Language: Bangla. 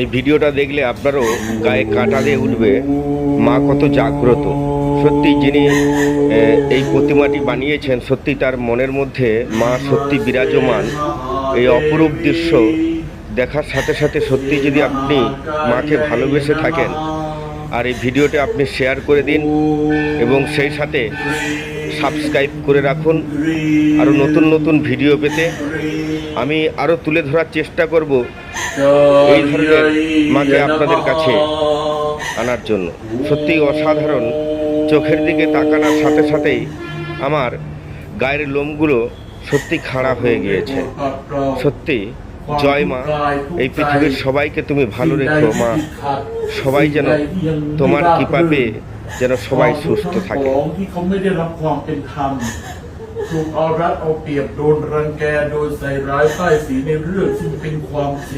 এই ভিডিওটা দেখলে আপনারও গায়ে কাঁটা দিয়ে উঠবে। মা কত জাগ্রত, সত্যি যিনি এই প্রতিমাটি বানিয়েছেন, সত্যি তার মনের মধ্যে মা সত্যি বিরাজমান। এই অপরূপ দৃশ্য দেখার সাথে সাথে সত্যি যদি আপনি মাকে ভালোবেসে থাকেন, আর এই ভিডিওটা আপনি শেয়ার করে দিন এবং সেই সাথে সাবস্ক্রাইব করে রাখুন আরও নতুন নতুন ভিডিও পেতে। আমি আরও তুলে ধরার চেষ্টা করব এই ধরনের মাকে আপনাদের কাছে আনার জন্য। সত্যি অসাধারণ, চোখের দিকে তাকানোর সাথে সাথেই আমার গায়ের লোমগুলো সত্যি খাড়া হয়ে গিয়েছে। সত্যি জয় মা, এই পৃথিবীর সবাইকে তুমি ভালো রেখো মা, সবাই যেন তোমার কৃপা পেয়ে যেন সবাই সুস্থ থাকে। ที่เขาไม่ได้รับความเป็นธรรมถูกเอารัดเอาเปรียบโดนรังแกโดยใส่ร้ายป้ายสีในเรื่องซึ่งเป็นความจริง